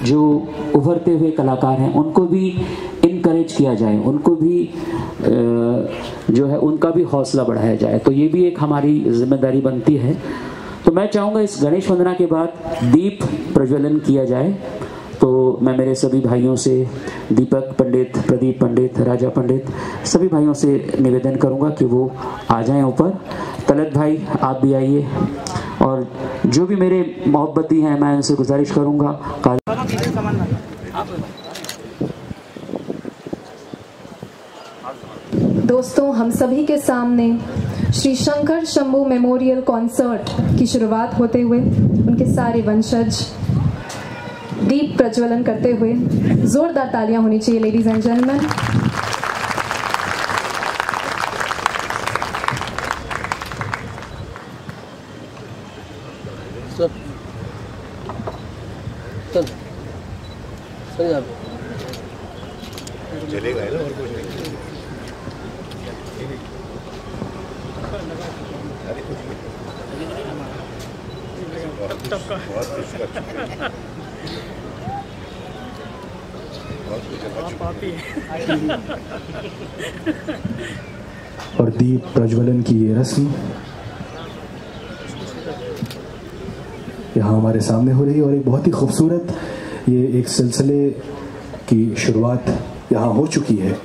जो उभरते हुए कलाकार हैं उनको भी इनकरेज किया जाए, उनको भी जो है उनका भी हौसला बढ़ाया जाए। तो ये भी एक हमारी जिम्मेदारी बनती है। तो मैं चाहूँगा इस गणेश वंदना के बाद दीप प्रज्वलन किया जाए। तो मैं मेरे सभी भाइयों से, दीपक पंडित, प्रदीप पंडित, राजा पंडित, सभी भाइयों से निवेदन करूंगा कि वो आ जाएं ऊपर। तलत भाई आप भी आइए, और जो भी मेरे मोहब्बती हैं मैं उनसे गुजारिश करूंगा। दोस्तों, हम सभी के सामने श्री शंकर शंभू मेमोरियल कॉन्सर्ट की शुरुआत होते हुए उनके सारे वंशज दीप प्रज्वलन करते हुए जोरदार तालियां होनी चाहिए लेडीज एंड जेंटलमैन। चलेगा ना, और कुछ नहीं। और दीप प्रज्वलन की ये रस्म यहाँ हमारे सामने हो रही है, और एक बहुत ही खूबसूरत ये एक सिलसिले की शुरुआत यहाँ हो चुकी है।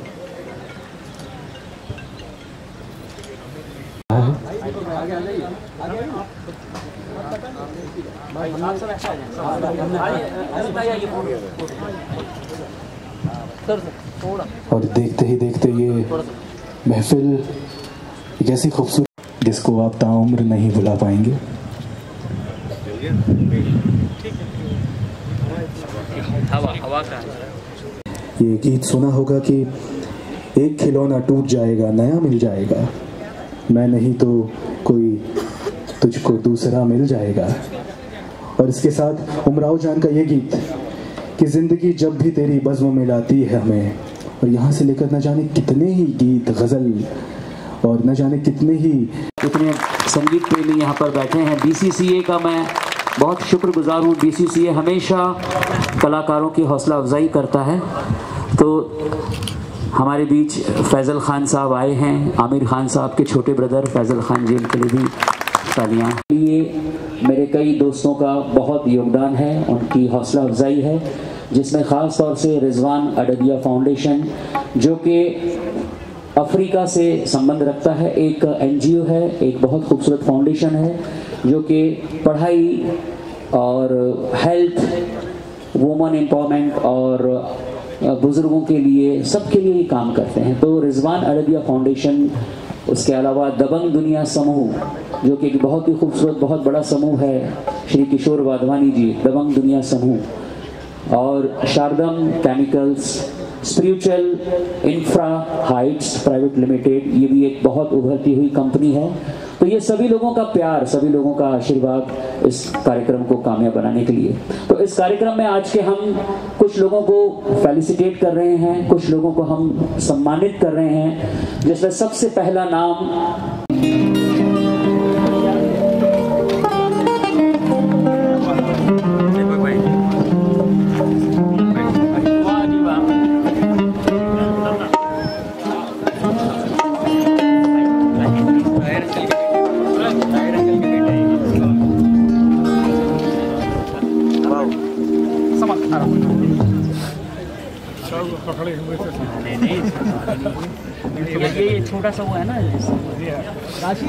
और देखते ही देखते ये महफिल एक ऐसी खूबसूरत जिसको आप ताउम्र नहीं भुला पाएंगे। ये गीत सुना होगा कि एक खिलौना टूट जाएगा, नया मिल जाएगा, मैं नहीं तो कोई तुझको दूसरा मिल जाएगा। और इसके साथ उमराव जान का ये गीत कि जिंदगी जब भी तेरी बज़्म में लाती है हमें, और यहाँ से लेकर न जाने कितने ही गीत, गज़ल और न जाने कितने ही इतने संगीत प्रेमी यहाँ पर बैठे हैं। BCCA का मैं बहुत शुक्रगुजार हूँ। BCCA हमेशा कलाकारों की हौसला अफजाई करता है। तो हमारे बीच फैज़ल खान साहब आए हैं, आमिर खान साहब के छोटे ब्रदर फैज़ल खान जी, के लिए भी तालियां। ये मेरे कई दोस्तों का बहुत योगदान है, उनकी हौसला अफजाई है, जिसमें ख़ास तौर से रिजवान अडबिया फाउंडेशन जो कि अफ्रीका से संबंध रखता है, एक NGO है, एक बहुत खूबसूरत फाउंडेशन है जो कि पढ़ाई और हेल्थ, वुमेन एम्पावरमेंट और बुज़ुर्गों के लिए, सबके लिए ही काम करते हैं। तो रिजवान अडबिया फाउंडेशन, उसके अलावा दबंग दुनिया समूह जो कि एक बहुत ही खूबसूरत बहुत बड़ा समूह है, श्री किशोर वाधवानी जी, दबंग दुनिया समूह, और Shardam chemicals, spiritual infra heights private limited, ये भी एक बहुत उभरती हुई कंपनी है। तो ये सभी लोगों का प्यार, सभी लोगों का आशीर्वाद इस कार्यक्रम को कामयाब बनाने के लिए। तो इस कार्यक्रम में आज के हम कुछ लोगों को फेलिसिटेट कर रहे हैं, कुछ लोगों को हम सम्मानित कर रहे हैं, जिसमें सबसे पहला नाम ये छोटा सा वो है ना राशि।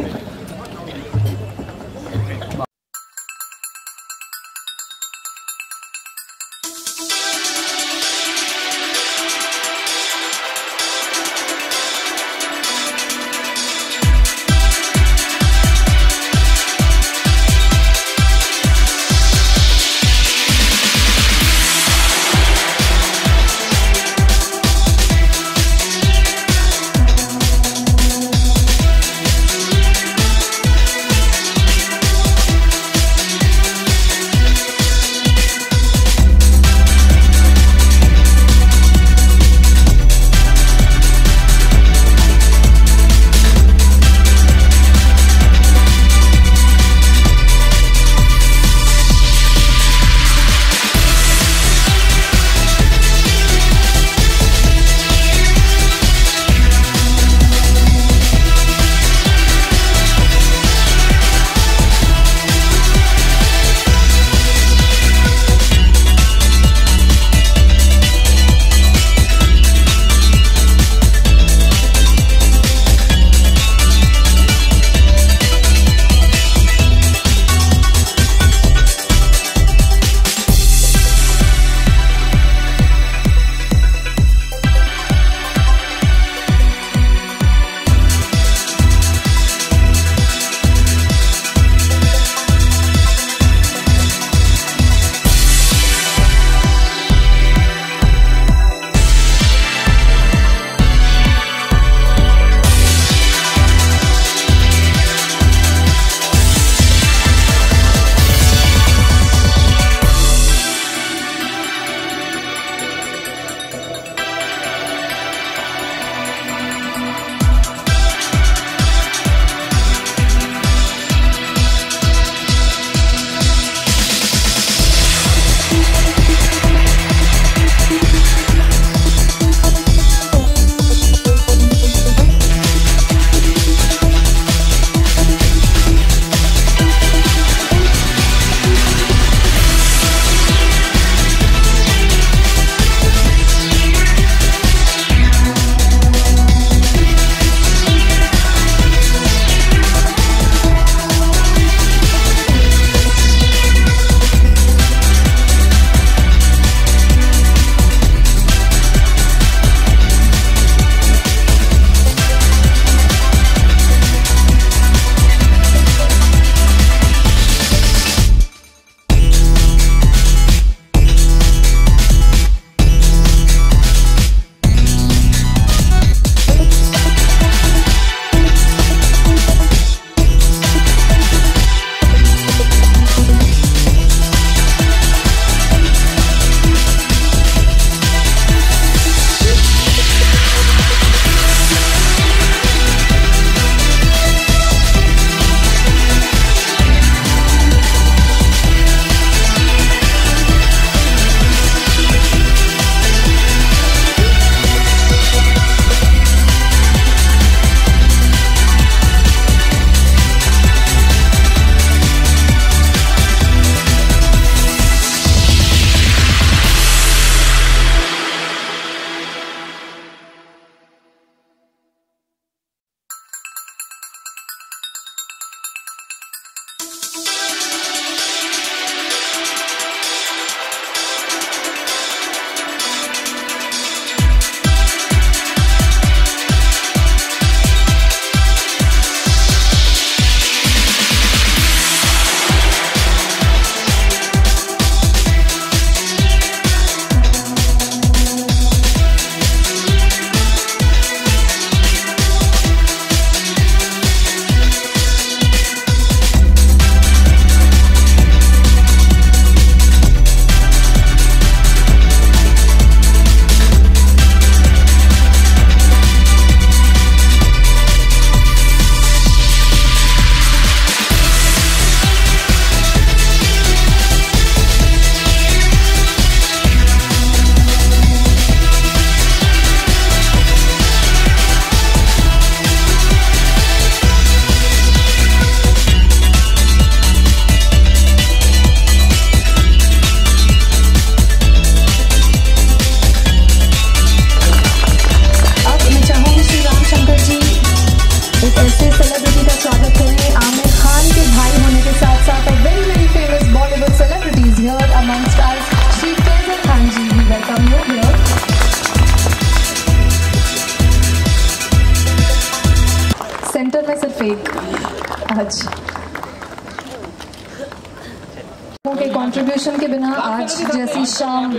के कंट्रीब्यूशन के बिना आज जैसी शाम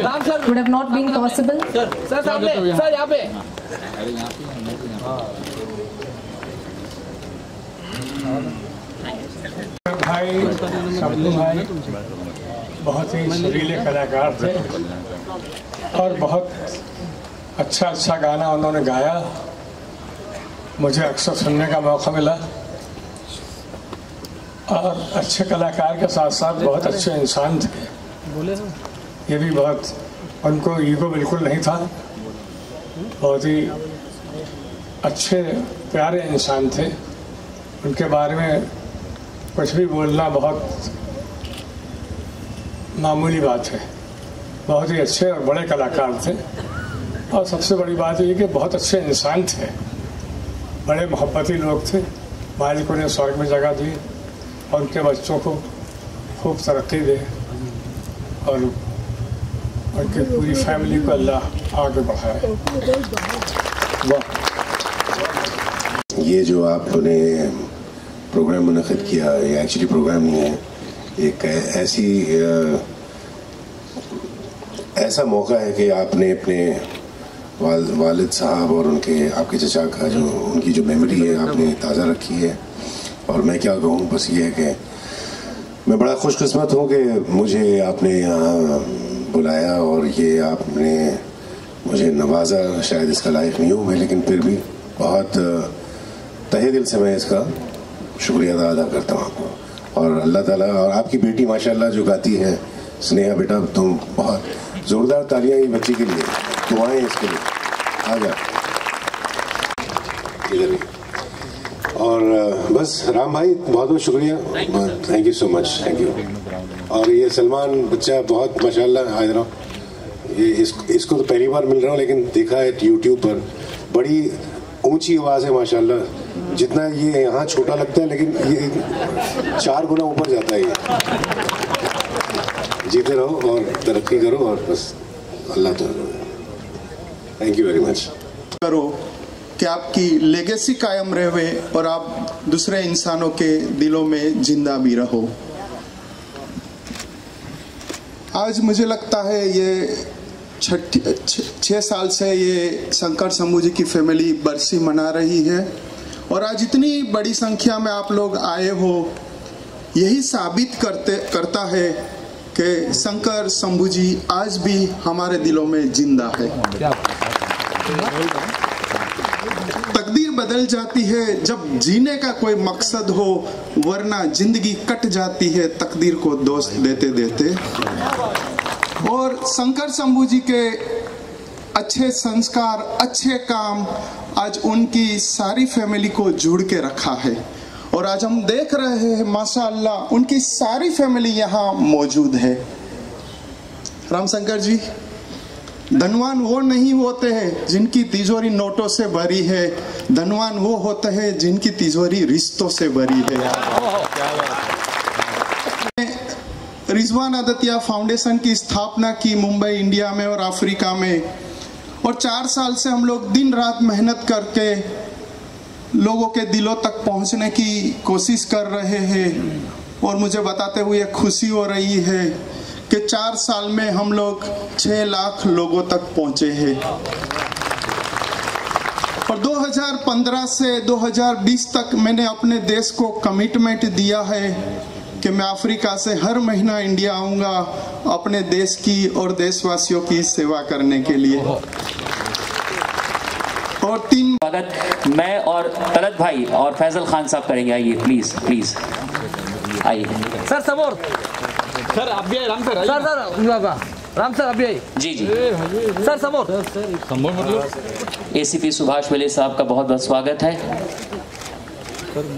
would have not been possible. Sir यहाँ पे भाई शब्दू भाई बहुत ही सुरीले कलाकार थे और बहुत अच्छा गाना उन्होंने गाया। मुझे अक्सर सुनने का मौका मिला और अच्छे कलाकार के साथ साथ बहुत अच्छे इंसान थे। ये भी बहुत, उनको ईगो बिल्कुल नहीं था, बहुत ही अच्छे प्यारे इंसान थे। उनके बारे में कुछ भी बोलना बहुत मामूली बात है। बहुत ही अच्छे और बड़े कलाकार थे और सबसे बड़ी बात ये कि बहुत अच्छे इंसान थे, बड़े मोहब्बती लोग थे। मालिक उन्हें स्वर्ग में जगह दी और उनके बच्चों को खूब तरक्की दे और उनकी पूरी फैमिली को अल्लाह आगे बढ़ाए। ये जो आपने प्रोग्राम मुनक़िद किया, ये एक्चुअली प्रोग्राम नहीं है, एक ऐसा मौका है कि आपने अपने वालिद साहब और उनके आपके चचा का जो उनकी जो मेमोरी है आपने ताज़ा रखी है। और मैं क्या कहूँ, बस ये है कि मैं बड़ा खुशकिस्मत हूँ कि मुझे आपने यहाँ बुलाया और ये आपने मुझे नवाजा। शायद इसका लायक नहीं हूँ मैं, लेकिन फिर भी बहुत तहे दिल से मैं इसका शुक्रिया अदा करता हूँ आपको। और अल्लाह ताला, और आपकी बेटी माशाल्लाह जो गाती है, स्नेहा बेटा, तुम बहुत ज़ोरदार तालियां ये बच्ची के लिए, दुआएं इसके लिए। आ जा इधर भी। और बस राम भाई बहुत बहुत शुक्रिया, thank you so much, thank you. और ये सलमान बच्चा बहुत माशाल्लाह, ये इसको तो पहली बार मिल रहा हूँ, लेकिन देखा है यूट्यूब पर, बड़ी ऊंची आवाज़ है माशाल्लाह। जितना ये यहाँ छोटा लगता है, लेकिन ये 4 गुना ऊपर जाता है। ये जीते रहो और तरक्की करो और बस अल्लाह तो। Thank you very much. करो कि आपकी लेगेसी कायम रहे और आप दूसरे इंसानों के दिलों में जिंदा भी रहो। आज मुझे लगता है ये 6 साल से ये शंकर शंभू जी की फैमिली बरसी मना रही है और आज इतनी बड़ी संख्या में आप लोग आए हो, यही साबित करता है कि शंकर शंभू जी आज भी हमारे दिलों में जिंदा है। तकदीर बदल जाती है जब जीने का कोई मकसद हो, वरना जिंदगी कट जाती है तकदीर को दोस्त देते देते। और शंकर शंभू जी के अच्छे संस्कार, अच्छे काम आज उनकी सारी फैमिली को जोड़ के रखा है और आज हम देख रहे हैं माशाअल्लाह उनकी सारी फैमिली यहाँ मौजूद है। रामशंकर जी, धनवान वो नहीं होते हैं जिनकी तिजोरी नोटों से भरी है, धनवान वो होते हैं जिनकी तिजोरी रिश्तों से भरी है। रिजवान आदतिया फाउंडेशन की स्थापना की मुंबई, इंडिया में और अफ्रीका में, और 4 साल से हम लोग दिन रात मेहनत करके लोगों के दिलों तक पहुंचने की कोशिश कर रहे हैं। और मुझे बताते हुए खुशी हो रही है कि 4 साल में हम लोग 6 लाख लोगों तक पहुंचे हैं। और 2015 से 2020 तक मैंने अपने देश को कमिटमेंट दिया है कि मैं अफ्रीका से हर महीना इंडिया आऊंगा अपने देश की और देशवासियों की सेवा करने के लिए। और 3 स्वागत मैं और तलत भाई और फैजल खान साहब करेंगे। आइए प्लीज प्लीज आइए। सर समोर, सर आप भी आइए। राम सर, राम सर आप भी आइए। जी जी सर समोर मतलब एसीपी सुभाष विले साहब का बहुत बहुत स्वागत है।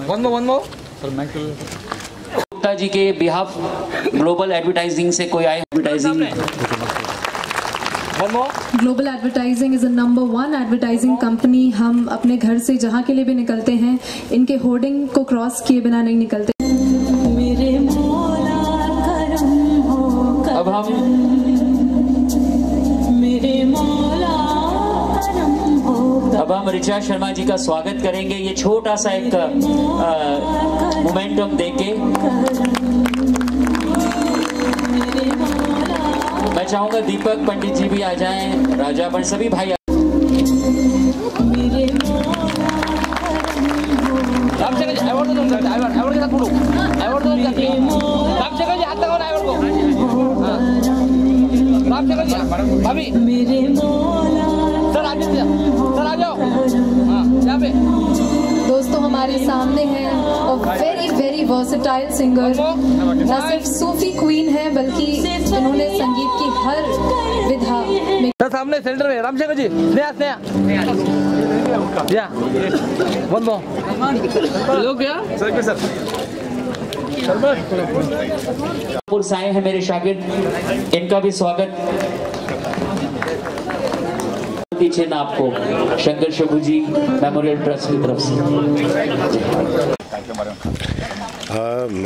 वन मोर सर, मैं गुप्ता जी के बिहाफ ग्लोबल एडवर्टाइजिंग से कोई आए? Advertising global advertising is number 1 advertising company. हम अपने घर से जहाँ के लिए भी निकलते हैं, इनके होर्डिंग को क्रॉस किए बिना नहीं निकलते। अब हम ऋचा शर्मा जी का स्वागत करेंगे। ये छोटा सा एक मोमेंटम देके चाहूंगा दीपक पंडित जी भी आ जाएं, राजा बन सभी भाई। दोस्तों हमारे सामने हैं वेरी वेरी वर्सेटाइल सिंगर, न सिर्फ सूफी क्वीन है बल्कि इन्होंने संगीत की हर विधा में। सामने सेंटर में रामशंकर जी, स्नेहा या बोलो लोग क्या सर साए हैं मेरे शागिर्द, इनका भी स्वागत। पीछे ना आपको शंकर शंभू जी मेमोरियल ट्रस्ट की तरफ से।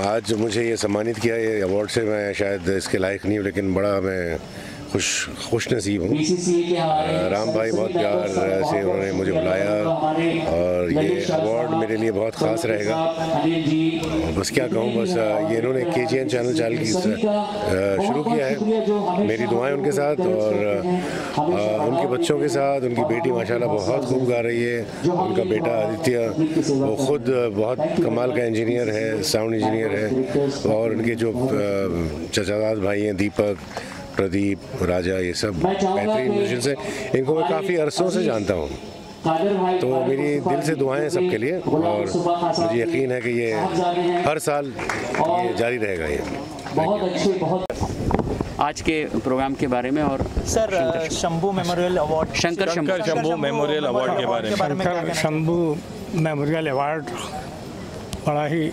आज मुझे ये सम्मानित किया, ये अवार्ड से मैं शायद इसके लायक नहीं हूँ, लेकिन बड़ा मैं खुश नसीब हूँ। राम भाई बहुत प्यार से उन्होंने मुझे बुलाया और ये अवार्ड मेरे लिए बहुत ख़ास रहेगा। बस क्या कहूँ, बस ये इन्होंने KGN चैनल शुरू किया है। मेरी दुआएं उनके साथ और उनके बच्चों के साथ। उनकी बेटी माशाल्लाह बहुत खूब गा रही है। उनका बेटा आदित्य वो खुद बहुत कमाल का इंजीनियर है, साउंड इंजीनियर है। और उनके जो चचाजाद भाई हैं दीपक, प्रदीप, राजा, ये सब बेहतरीन म्यूजिशियंस हैं। इनको मैं काफ़ी अरसों से जानता हूँ, तो मेरी दिल से दुआएं हैं सबके लिए और मुझे यकीन है कि ये हर साल ये जारी रहेगा। ये आज के प्रोग्राम के बारे में और sir Shambhu memorial award, Shankar Shambhu memorial award के बारे में। शंकर शंभू मेमोरियल अवार्ड बड़ा ही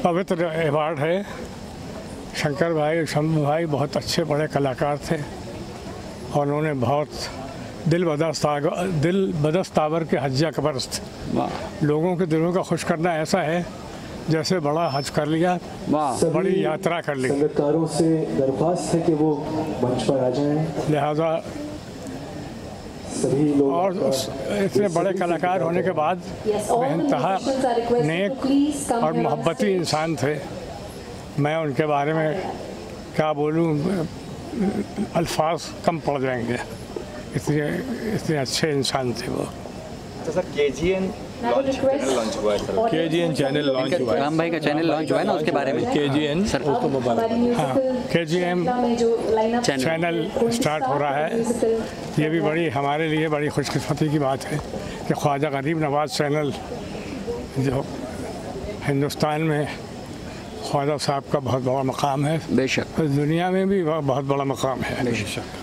पवित्र अवार्ड है। शंकर भाई, शंभू भाई बहुत अच्छे बड़े कलाकार थे और उन्होंने बहुत दिल बदस्तावर के हज्जा कबरस्त लोगों के दिलों का खुश करना ऐसा है जैसे बड़ा हज कर लिया, बड़ी यात्रा कर ली। संगीतकारों से दरख्वास्त है कि वो मंच पर आ जाएं, लिहाजा सभी लोग और इतने बड़े कलाकार होने के बाद बेइंतहा नेक और मोहब्बती इंसान थे। मैं उनके बारे में क्या बोलूं, अल्फाज कम पड़ जाएंगे, इतने अच्छे इंसान थे वो। तो सर KGN चैनल लॉन्च हुआ है। राम भाई का चैनल लॉन्च हुआ है ना, उसके बारे में KGN सर हाँ, KGN चैनल स्टार्ट हो रहा है। ये भी बड़ी हमारे लिए बड़ी खुशकिस्मती की बात है कि ख्वाजा गरीब नवाज चैनल जो हिंदुस्तान में ख्वाजा साहब का बहुत बड़ा मकाम है, बेशक दुनिया में भी बहुत बड़ा मकाम है।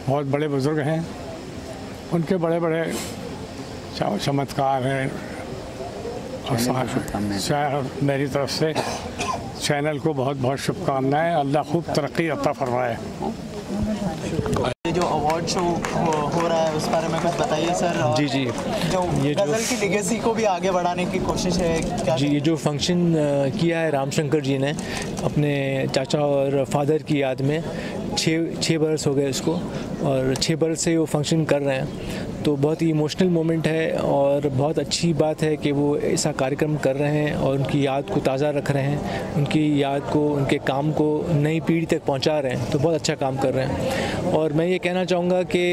बहुत बड़े बुजुर्ग हैं, उनके बड़े बड़े चमत्कार हैं और मेरी तरफ से चैनल को बहुत बहुत शुभकामनाएं। अल्लाह खूब तरक्की अता फरमाए। ये जो अवार्ड शो हो रहा है उस बारे में कुछ बताइए सर। जी जो गज़ल की लेगेसी को भी आगे बढ़ाने की कोशिश है क्या? जी, ये जो फंक्शन किया है रामशंकर जी ने अपने चाचा और फादर की याद में, 6 बरस हो गए इसको और 6 बरस से वो फंक्शन कर रहे हैं, तो बहुत ही इमोशनल मोमेंट है और बहुत अच्छी बात है कि वो ऐसा कार्यक्रम कर रहे हैं और उनकी याद को ताज़ा रख रहे हैं, उनकी याद को, उनके काम को नई पीढ़ी तक पहुंचा रहे हैं, तो बहुत अच्छा काम कर रहे हैं। और मैं ये कहना चाहूँगा कि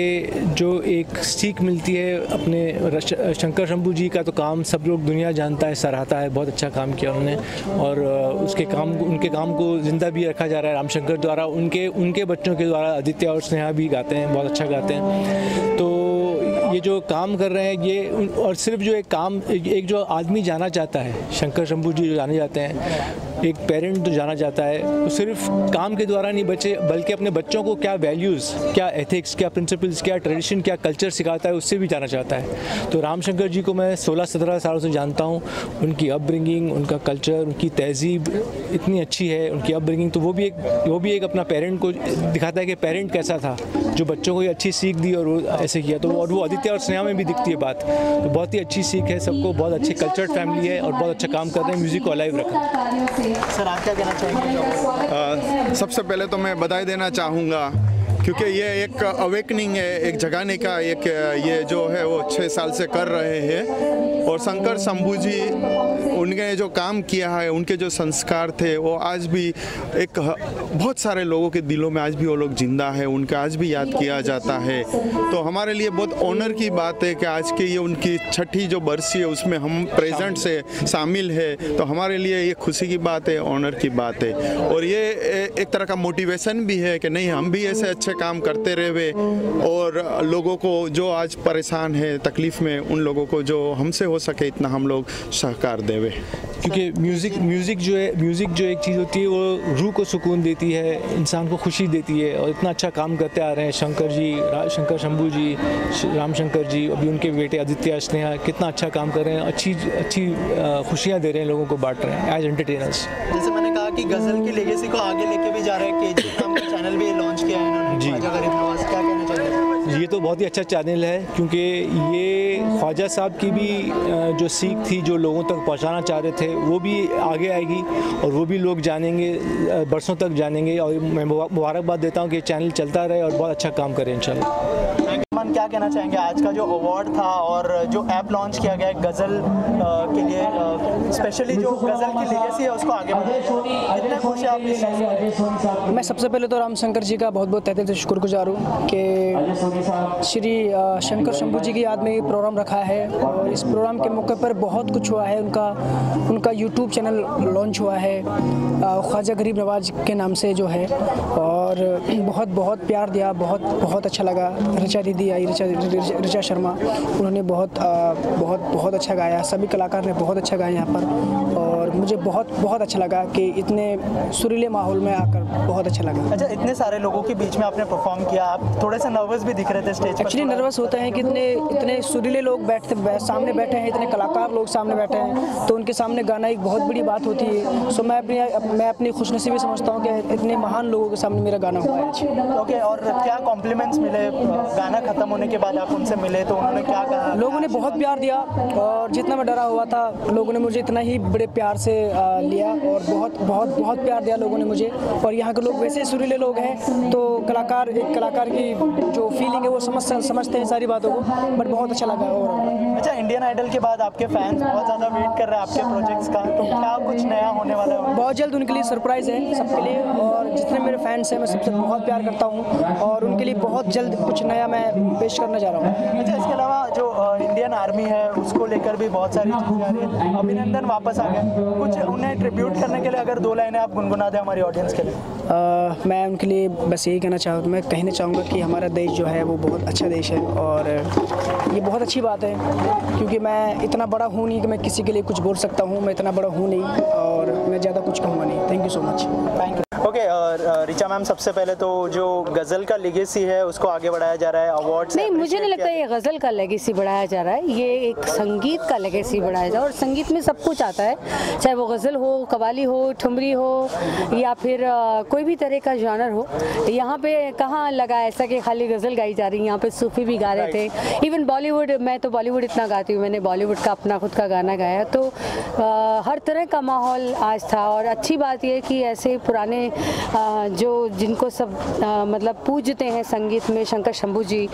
जो एक सीख मिलती है अपने शंकर शंभू जी का, तो काम सब लोग दुनिया जानता है, सराहता है, बहुत अच्छा काम किया उन्होंने और उनके काम को ज़िंदा भी रखा जा रहा है रामशंकर द्वारा। उनके बच्चों के द्वारा आदित्य और स्नेहा भी गाते हैं, बहुत अच्छा गाते हैं। तो ये जो काम कर रहे हैं ये, और सिर्फ जो एक जो आदमी जाना चाहता है, शंकर शंभू जी जो जाने जाते हैं, एक पेरेंट जो जाना चाहता है, तो सिर्फ काम के द्वारा नहीं बल्कि अपने बच्चों को क्या वैल्यूज़, क्या एथिक्स, क्या प्रिंसिपल्स, क्या ट्रेडिशन, क्या कल्चर सिखाता है, उससे भी जाना चाहता है। तो रामशंकर जी को मैं 16-17 सालों से जानता हूँ। उनकी अपब्रिंगिंग, उनका कल्चर, उनकी तहजीब इतनी अच्छी है, उनकी अपब्रिंगिंग, तो वो भी एक अपना पेरेंट को दिखाता है कि पेरेंट कैसा था, जो बच्चों को अच्छी सीख दी और वो ऐसे किया। तो वो आदित्य और स्नेहा में भी दिखती है बात, तो बहुत ही अच्छी सीख है सबको, बहुत अच्छी कल्चर्ड फैमिली है और बहुत अच्छा काम कर रहे हैं, म्यूज़िक को अलाइव रखा। सर आप क्या कहना चाहेंगे? सबसे पहले तो मैं बधाई देना चाहूँगा क्योंकि ये एक अवेकनिंग है, एक जगाने का एक ये जो है वो 6 साल से कर रहे हैं। और शंकर शंभू जी उनने जो काम किया है, उनके जो संस्कार थे वो आज भी एक बहुत सारे लोगों के दिलों में आज भी वो लोग जिंदा है, उनका आज भी याद किया जाता है। तो हमारे लिए बहुत ऑनर की बात है कि आज के ये उनकी 6ठी जो बरसी है उसमें हम प्रेजेंट से शामिल है। तो हमारे लिए ये खुशी की बात है, ऑनर की बात है। और ये एक तरह का मोटिवेशन भी है कि नहीं, हम भी ऐसे अच्छे काम करते रहे और लोगों को जो आज परेशान है, तकलीफ़ में, उन लोगों को जो हमसे हो सके इतना हम लोग सहकार देवे। क्योंकि म्यूज़िक जो एक चीज़ होती है वो रूह को सुकून देती है, इंसान को खुशी देती है। और इतना अच्छा काम करते आ रहे हैं शंकर शंभू जी, राम शंकर जी, अभी उनके बेटे आदित्य स्नेहा कितना अच्छा काम कर रहे हैं, अच्छी खुशियाँ दे रहे हैं, लोगों को बांट रहे हैं एज एंटरटेनर्स। जैसे मैंने कहा कि गज़ल की लेगेसी को आगे लेके भी जा रहे हैं, केजी नाम का चैनल भी लॉन्च किया है इन्होंने जी। क्या कहना चाहिए? ये तो बहुत ही अच्छा चैनल है, क्योंकि ये ख्वाजा साहब की भी जो सीख थी, जो लोगों तक पहुंचाना चाह रहे थे, वो भी आगे आएगी और वो भी लोग जानेंगे, बरसों तक जानेंगे। और मैं मुबारकबाद देता हूँ कि चैनल चलता रहे और बहुत अच्छा काम करे इंशाल्लाह। क्या कहना चाहेंगे आज का जो अवार्ड था और जो ऐप लॉन्च किया गया है गज़ल के लिए, स्पेशली जो गज़ल की लेगेसी है उसको आगे बढ़ाना, कितने खुश हैं आप इस चीज़ से? मैं सबसे पहले तो राम शंकर जी का बहुत बहुत तहे दिल से शुक्रगुजार हूँ कि श्री शंकर शंभू जी की याद में ये प्रोग्राम रखा है। और इस प्रोग्राम के मौके पर बहुत कुछ हुआ है। उनका यूट्यूब चैनल लॉन्च हुआ है ख्वाजा गरीब नवाज के नाम से जो है, और बहुत प्यार दिया, बहुत अच्छा लगा। ऋचा दीदी आई, ऋचा शर्मा, उन्होंने बहुत अच्छा गाया। सभी कलाकार ने बहुत अच्छा गाया यहाँ पर, और मुझे बहुत अच्छा लगा कि इतने सुरीले माहौल में आकर बहुत अच्छा लगा। अच्छा, इतने सारे लोगों के बीच में आपने परफॉर्म किया, आप थोड़े से नर्वस भी दिख रहे थे स्टेज पर? एक्चुअली नर्वस होते हैं कि इतने सुरीले लोग सामने बैठे हैं, इतने कलाकार लोग सामने बैठे हैं, तो उनके सामने गाना एक बहुत बड़ी बात होती है। सो मैं अपनी खुशनसीबी समझता हूँ कि इतने महान लोगों के सामने मेरा गाना हुआ है। ओके, और क्या कॉम्प्लीमेंट्स मिले गाना खत्म होने के बाद? आप उनसे मिले तो उन्होंने क्या कहा? लोगों ने बहुत प्यार दिया, और जितना मैं डरा हुआ था लोगों ने मुझे इतना ही बड़े प्यार से लिया, और बहुत प्यार दिया लोगों ने मुझे। और यहाँ के लोग वैसे सुरीले लोग हैं, तो एक कलाकार की जो फीलिंग है वो समझते हैं सारी बातों को, बट बहुत अच्छा लगा। और अच्छा, इंडियन आइडल के बाद आपके फैंस बहुत ज़्यादा वेट कर रहे हैं आपके प्रोजेक्ट्स का, तो क्या कुछ नया होने वाला है? बहुत जल्द उनके लिए सरप्राइज़ है सबके लिए, और जितने मेरे फैंस हैं मैं सबसे बहुत प्यार करता हूँ, और उनके लिए बहुत जल्द कुछ नया मैं पेश करने जा रहा हूँ। अच्छा, इसके अलावा जो इंडियन आर्मी है उसको लेकर भी बहुत सारी चीज़ें आ रही हैं। अभिनंदन वापस आ गए, कुछ उन्हें ट्रिब्यूट करने के लिए अगर 2 लाइनें आप गुनगुना दें हमारी ऑडियंस के लिए। मैं उनके लिए बस यही कहना चाहूँगा कि हमारा देश जो है वो बहुत अच्छा देश है, और ये बहुत अच्छी बात है, क्योंकि मैं इतना बड़ा हूँ नहीं कि मैं किसी के लिए कुछ बोल सकता हूँ। मैं इतना बड़ा हूँ नहीं, और मैं ज़्यादा कुछ कहूँगा नहीं। Thank you so much. Thank you. Okay, Richa ma'am, सबसे पहले तो जो गज़ल का लेगेसी है उसको आगे बढ़ाया जा रहा है अवार्ड से। नहीं, मुझे नहीं लगता ये गज़ल का लेगेसी बढ़ाया जा रहा है, ये एक संगीत का लेगेसी बढ़ाया जा रहा है। और संगीत में सब कुछ आता है, चाहे वो गज़ल हो, कव्वाली हो, ठुमरी हो, या फिर कोई भी तरह का जानर हो। यहाँ पे कहाँ लगा ऐसा कि खाली गज़ल गाई जा रही है, यहाँ पे सूफी भी गा रहे थे। इवन बॉलीवुड, मैं तो बॉलीवुड इतना गाती हूँ, मैंने बॉलीवुड का अपना खुद का गाना गाया, तो हर तरह का माहौल आज था। और अच्छी बात यह कि ऐसे पुराने जिनको सब मतलब पूजते हैं संगीत में, शंकर शंभू जी,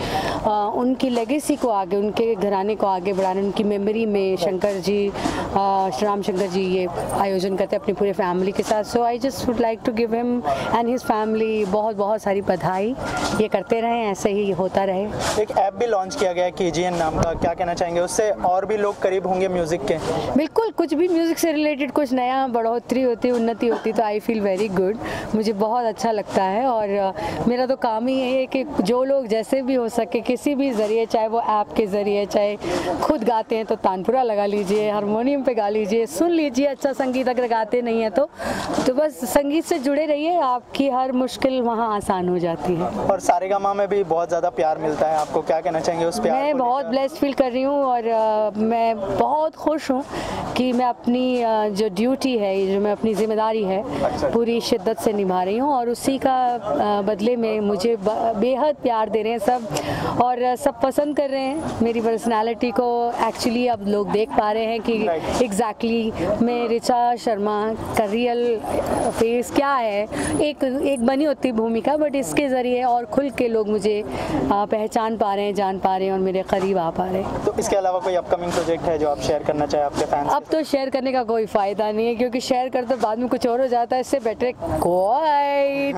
उनकी लेगेसी को आगे, उनके घराने को आगे बढ़ाने, उनकी मेमोरी में शंकर जी, राम शंकर जी ये आयोजन करते हैं अपनी पूरे फैमिली के साथ। So I just would like to give him and his family बहुत सारी बधाई। ये करते रहें, ऐसे ही होता रहे। एक ऐप भी लॉन्च किया गया है KGN नाम का, क्या कहना चाहेंगे? उससे और भी लोग करीब होंगे म्यूज़िक के? बिल्कुल, कुछ भी म्यूज़िक से रिलेटेड कुछ नया बढ़ोतरी होती, उन्नति होती, तो आई फील वेरी गुड, मुझे बहुत अच्छा लगता है। और मेरा तो काम ही है कि जो लोग जैसे भी हो सके, किसी भी ज़रिए, चाहे वो ऐप के ज़रिए, चाहे खुद गाते हैं तो तानपुरा लगा लीजिए, हारमोनियम पे गा लीजिए, सुन लीजिए अच्छा संगीत। अगर गाते नहीं है तो बस संगीत से जुड़े रहिए, आपकी हर मुश्किल वहाँ आसान हो जाती है। और सारेगामा में भी बहुत ज़्यादा प्यार मिलता है आपको, क्या कहना चाहेंगे उस प्यार? मैं बहुत ब्लेस्ड फील कर रही हूँ, और मैं बहुत खुश हूँ कि मैं अपनी जो ड्यूटी है, जो मैं अपनी जिम्मेदारी है, पूरी शिद्दत से निभा रही हूँ और उसी का बदले में मुझे बेहद प्यार दे रहे हैं सब और सब पसंद कर रहे हैं मेरी पर्सनालिटी को। एक्चुअली अब लोग देख पा रहे हैं कि एग्जैक्टली मैं ऋचा शर्मा का रियल फेस क्या है। एक बनी होती भूमिका, बट इसके ज़रिए और खुल के लोग मुझे पहचान पा रहे हैं, जान पा रहे हैं और मेरे करीब आ पा रहे हैं। तो इसके अलावा कोई अपकमिंग प्रोजेक्ट है जो आप शेयर करना चाहें आपके फैंस? अब तो शेयर करने का कोई फ़ायदा नहीं है क्योंकि शेयर कर तो बाद में कुछ और हो जाता है, इससे बेटर क्वाइट।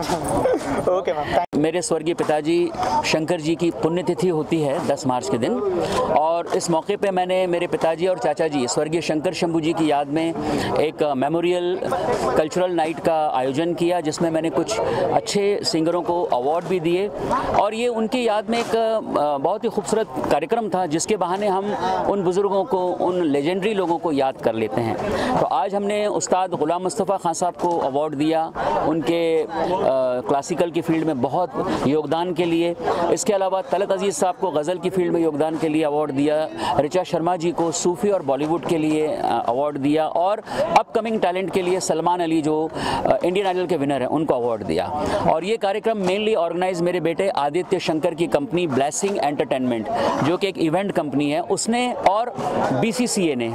Okay ma'am. मेरे स्वर्गीय पिताजी शंकर जी की पुण्यतिथि होती है 10 मार्च के दिन और इस मौके पे मैंने मेरे पिताजी और चाचा जी स्वर्गीय शंकर शंभू जी की याद में एक मेमोरियल कल्चरल नाइट का आयोजन किया जिसमें मैंने कुछ अच्छे सिंगरों को अवार्ड भी दिए और ये उनकी याद में एक बहुत ही खूबसूरत कार्यक्रम था जिसके बहाने हम उन बुज़ुर्गों को, उन लेजेंडरी लोगों को याद कर लेते हैं। तो आज हमने उस्ताद गुलाम मुस्तफ़ा खान साहब को अवार्ड दिया उनके क्लासिकल की फील्ड में बहुत योगदान के लिए। इसके अलावा तलत अजीज़ साहब को गज़ल की फील्ड में योगदान के लिए अवार्ड दिया, ऋचा शर्मा जी को सूफ़ी और बॉलीवुड के लिए अवार्ड दिया और अपकमिंग टैलेंट के लिए सलमान अली जो इंडियन आइडल के विनर हैं उनको अवार्ड दिया। और ये कार्यक्रम मेनली ऑर्गेनाइज मेरे बेटे आदित्य शंकर की कंपनी ब्लेसिंग एंटरटेनमेंट जो कि एक इवेंट कंपनी है उसने और BCCA ने,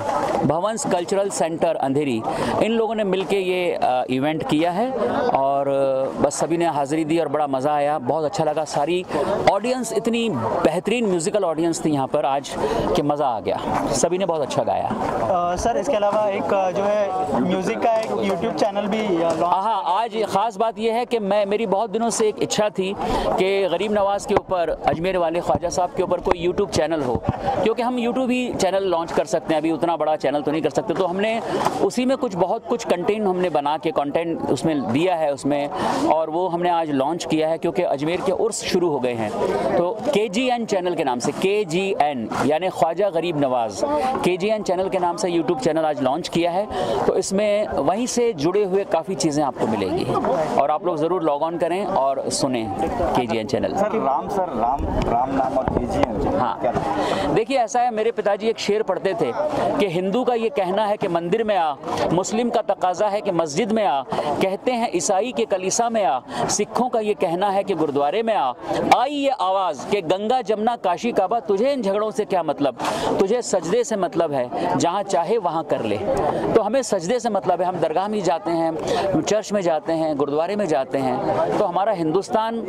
भवंस कल्चरल सेंटर अंधेरी, इन लोगों ने मिलके ये इवेंट किया है और बस सभी ने हाज़िरी दी और बड़ा मज़ा आया, बहुत अच्छा लगा। सारी ऑडियंस इतनी बेहतरीन म्यूज़िकल ऑडियंस थी यहाँ पर आज कि मज़ा आ गया, सभी ने बहुत अच्छा गाया। सर इसके अलावा एक जो है म्यूज़िक का एक यूट्यूब चैनल भी हाँ, आज ख़ास बात यह है कि मेरी बहुत दिनों से एक इच्छा थी कि गरीब नवाज़ के ऊपर, अजमेर वाले ख्वाजा साहब के ऊपर कोई यूट्यूब चैनल हो क्योंकि हम यूट्यूब ही चैनल लॉन्च कर सकते हैं, अभी उतना बड़ा चैनल तो नहीं कर सकते। तो हमने उसी में बहुत कुछ कंटेंट हमने बना के कंटेंट उसमें दिया है उसमें और वो हमने आज लॉन्च किया है क्योंकि अजमेर के उर्स शुरू हो गए हैं। तो KGN चैनल के नाम से, KGN यानी ख्वाजा गरीब नवाज़, KGN चैनल के नाम से यूट्यूब चैनल आज लॉन्च किया है। तो इसमें वहीं से जुड़े हुए काफ़ी चीज़ें आपको मिलेंगी और आप लोग ज़रूर लॉग ऑन करें और सुने KGN चैनल। राम नाम और KGN। हाँ, देखिए ऐसा है, मेरे पिताजी एक शेर पढ़ते थे कि हिंदू का ये कहना है कि मंदिर में आ, मुस्लिम का तकाजा है कि मस्जिद में आ, कहते हैं ईसाई के कलीसा में आ, सिखों का ये कहना है कि गुरुद्वारे में आ, आई ये आवाज़ कि गंगा जमुना काशी काबा, तुझे इन झगड़ों से क्या मतलब, तुझे सजदे से मतलब है, जहाँ चाहे वहाँ कर ले। तो हमें सजदे से मतलब है, हम दरगाह में जाते हैं, चर्च में जाते हैं, गुरुद्वारे में जाते हैं। तो हमारा हिंदुस्तान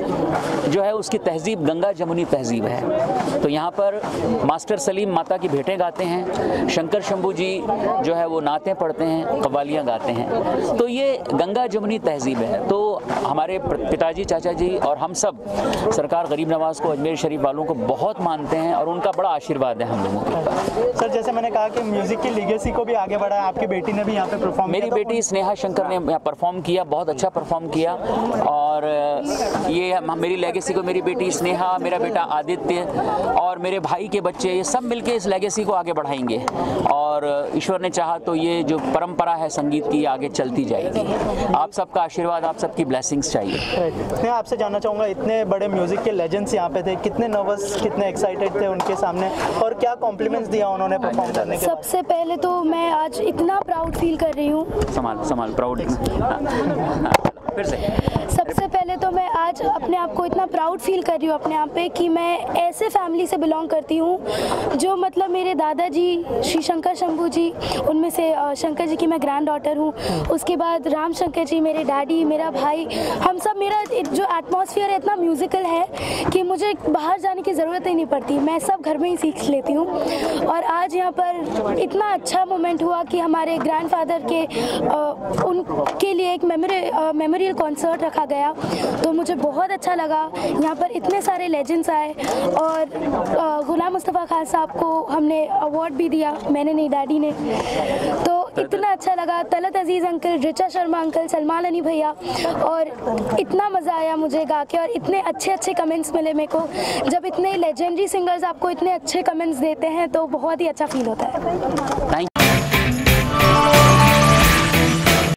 जो है उसकी तहजीब गंगा जमुनी तहजीब है। तो यहाँ पर मास्टर सलीम माता की भेंटें गाते हैं, शंकर शंभू जी जो है वो नातें पढ़ते हैं, कव्वालियाँ गाते हैं। तो ये गंगा जमुनी तहजीब है। तो हमारे पिताजी, चाचा जी और हम सब सरकार गरीब नवाज़ को, अजमेर शरीफ वालों को बहुत मानते हैं और उनका बड़ा आशीर्वाद है हम लोगों के। सर जैसे मैंने कहा कि म्यूज़िक की लीगेसी को भी आगे बढ़ाया, आपकी बेटी ने भी यहाँ पे परफॉर्म किया। मेरी बेटी स्नेहा शंकर ने यहाँ परफॉर्म किया, बहुत अच्छा परफॉर्म किया और ये मेरी लेगेसी को मेरी बेटी स्नेहा, मेरा बेटा आदित्य और मेरे भाई के बच्चे, ये सब मिलके इस लेगेसी को आगे बढ़ाएंगे और ईश्वर ने चाहा तो ये जो परंपरा है संगीत की आगे चलती जाएगी। आप सबका आशीर्वाद, आप सबकी ब्लेसिंग्स चाहिए। मैं आपसे जानना चाहूँगा, इतने बड़े म्यूज़िक के लेजेंड्स यहाँ पे थे, कितने नर्वस, कितने एक्साइटेड थे उनके सामने और क्या कॉम्प्लीमेंट्स दिया उन्होंने परफॉर्म करने के बाद? सबसे पहले तो मैं आज इतना प्राउड फील कर रही हूँ। संभाल प्राउड। फिर से सबसे पहले तो मैं आज अपने आप को इतना प्राउड फील कर रही हूँ अपने आप पे कि मैं ऐसे फैमिली से बिलोंग करती हूँ जो मतलब मेरे दादाजी श्री शंकर शंभू जी, उनमें से शंकर जी की मैं ग्रैंड डॉटर हूँ। उसके बाद राम शंकर जी मेरे डैडी, मेरा भाई, हम सब, मेरा जो एटमॉस्फेयर है इतना म्यूज़िकल है कि मुझे बाहर जाने की ज़रूरत ही नहीं पड़ती, मैं सब घर में ही सीख लेती हूँ। और आज यहाँ पर इतना अच्छा मोमेंट हुआ कि हमारे ग्रैंडफादर के उनके लिए एक मेमोरियल कॉन्सर्ट रखा गया, तो मुझे बहुत अच्छा लगा। यहाँ पर इतने सारे लेजेंड्स आए और गुलाम मुस्तफ़ा खान साहब को हमने अवार्ड भी दिया, मैंने नहीं, डैडी ने। तो इतना अच्छा लगा, तलत अजीज़ अंकल, ऋचा शर्मा अंकल, सलमान अली भैया, और इतना मज़ा आया मुझे गा के और इतने अच्छे कमेंट्स मिले मेरे को। जब इतने लेजेंडरी सिंगर्स आपको इतने अच्छे कमेंट्स देते हैं तो बहुत ही अच्छा फील होता है।